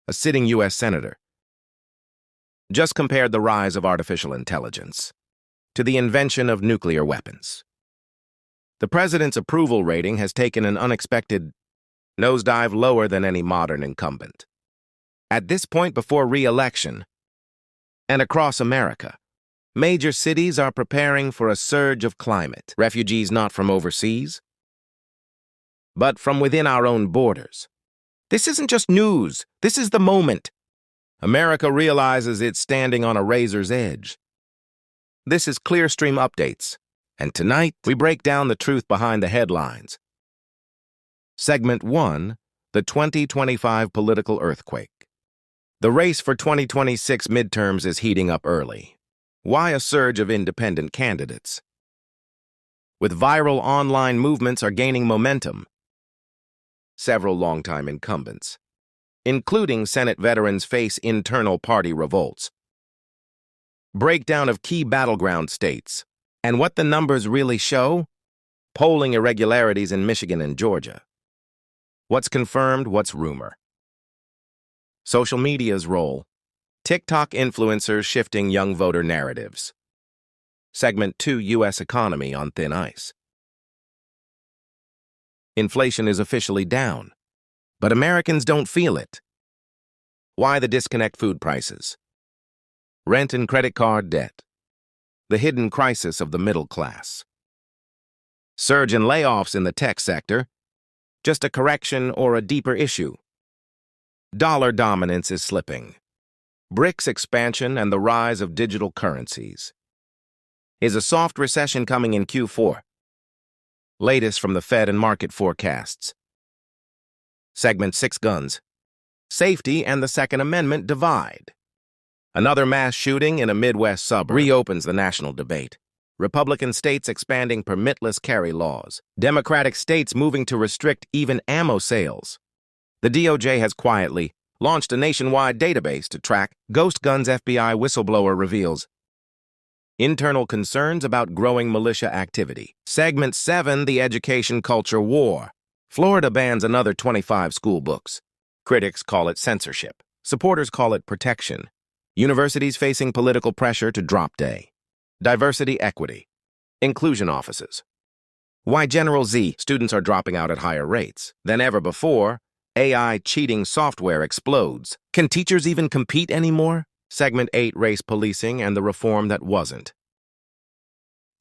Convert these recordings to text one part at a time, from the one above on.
a sitting U.S. senator, just compared the rise of artificial intelligence to the invention of nuclear weapons. The president's approval rating has taken an unexpected nosedive lower than any modern incumbent. At this point before re-election, and across America, major cities are preparing for a surge of climate. Refugees not from overseas, but from within our own borders. This isn't just news, this is the moment. America realizes it's standing on a razor's edge. This is Clearstream Updates, and tonight we break down the truth behind the headlines. Segment 1, the 2025 political earthquake. The race for 2026 midterms is heating up early. Why a surge of independent candidates? With viral online movements are gaining momentum. Several longtime incumbents, including Senate veterans, face internal party revolts. Breakdown of key battleground states, and what the numbers really show? Polling irregularities in Michigan and Georgia. What's confirmed, what's rumor? Social media's role. TikTok influencers shifting young voter narratives. Segment 2, U.S. economy on thin ice. Inflation is officially down, but Americans don't feel it. Why the disconnect? Food prices, rent and credit card debt, the hidden crisis of the middle class. Surge in layoffs in the tech sector, just a correction or a deeper issue? Dollar dominance is slipping. BRICS expansion and the rise of digital currencies. Is a soft recession coming in Q4? Latest from the Fed and market forecasts. Segment 6, guns. Safety and the Second Amendment divide. Another mass shooting in a Midwest suburb reopens the national debate. Republican states expanding permitless carry laws. Democratic states moving to restrict even ammo sales. The DOJ has quietly launched a nationwide database to track ghost guns. FBI whistleblower reveals internal concerns about growing militia activity. Segment 7, the education culture war. Florida bans another 25 school books. Critics call it censorship. Supporters call it protection. Universities facing political pressure to drop day. Diversity, equity, inclusion offices. Why General Z students are dropping out at higher rates than ever before. AI cheating software explodes. Can teachers even compete anymore? Segment 8, race policing and the reform that wasn't.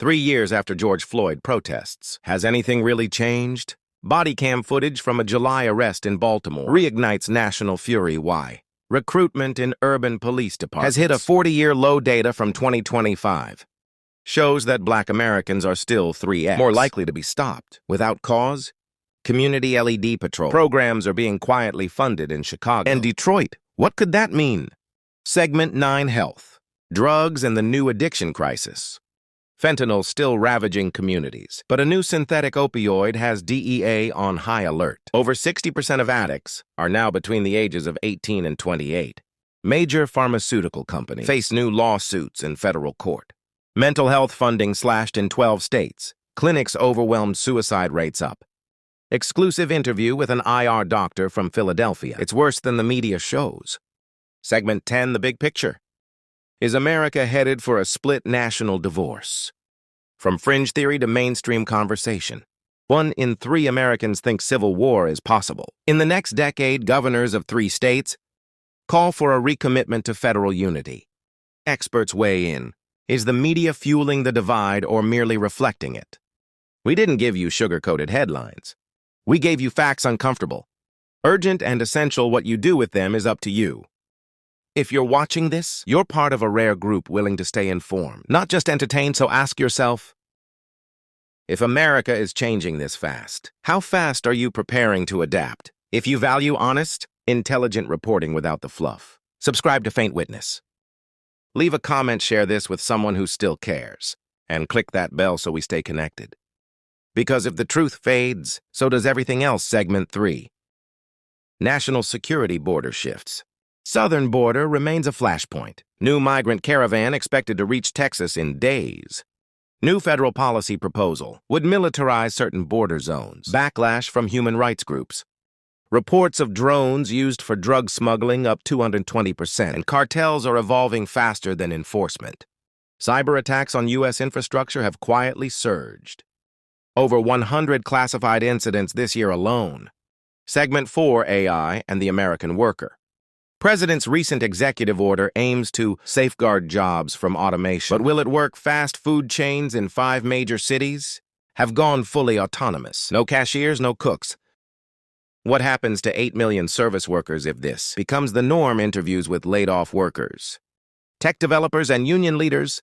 3 years after George Floyd protests, has anything really changed? Body cam footage from a July arrest in Baltimore reignites national fury. Why? Recruitment in urban police departments has hit a 40-year low. Data from 2025 shows that Black Americans are still 3x more likely to be stopped without cause. Community LED patrol programs are being quietly funded in Chicago and Detroit. What could that mean? Segment 9, health. Drugs and the new addiction crisis. Fentanyl still ravaging communities, but a new synthetic opioid has DEA on high alert. Over 60% of addicts are now between the ages of 18 and 28. Major pharmaceutical companies face new lawsuits in federal court. Mental health funding slashed in 12 states. Clinics overwhelmed, suicide rates up. Exclusive interview with an IR doctor from Philadelphia. It's worse than the media shows. Segment 10, the big picture. Is America headed for a split national divorce? From fringe theory to mainstream conversation, 1 in 3 Americans think civil war is possible. In the next decade, governors of 3 states call for a recommitment to federal unity. Experts weigh in. Is the media fueling the divide or merely reflecting it? We didn't give you sugar-coated headlines. We gave you facts uncomfortable. Urgent and essential. What you do with them is up to you. If you're watching this, you're part of a rare group willing to stay informed, not just entertained. So ask yourself, if America is changing this fast, how fast are you preparing to adapt? If you value honest, intelligent reporting without the fluff, subscribe to Faint Witness. Leave a comment, share this with someone who still cares, and click that bell so we stay connected. Because if the truth fades, so does everything else. Segment 3. National security border shifts. Southern border remains a flashpoint. New migrant caravan expected to reach Texas in days. New federal policy proposal would militarize certain border zones. Backlash from human rights groups. Reports of drones used for drug smuggling up 220%, and cartels are evolving faster than enforcement. Cyber attacks on U.S. infrastructure have quietly surged. Over 100 classified incidents this year alone. Segment 4, AI and the American worker. President's recent executive order aims to safeguard jobs from automation. But will it work? Fast food chains in 5 major cities have gone fully autonomous. No cashiers, no cooks. What happens to 8 million service workers if this becomes the norm? Interviews with laid-off workers, tech developers, and union leaders.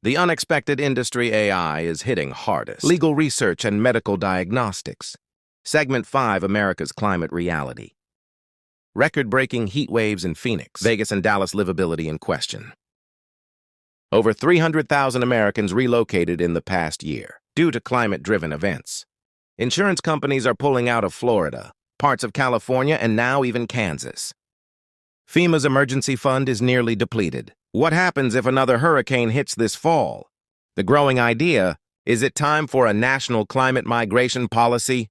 The unexpected industry AI is hitting hardest. Legal research and medical diagnostics. Segment 5, America's climate reality. Record-breaking heat waves in Phoenix, Vegas, and Dallas. Livability in question. Over 300,000 Americans relocated in the past year due to climate-driven events. Insurance companies are pulling out of Florida, parts of California, and now even Kansas. FEMA's emergency fund is nearly depleted. What happens if another hurricane hits this fall? The growing idea, is it time for a national climate migration policy?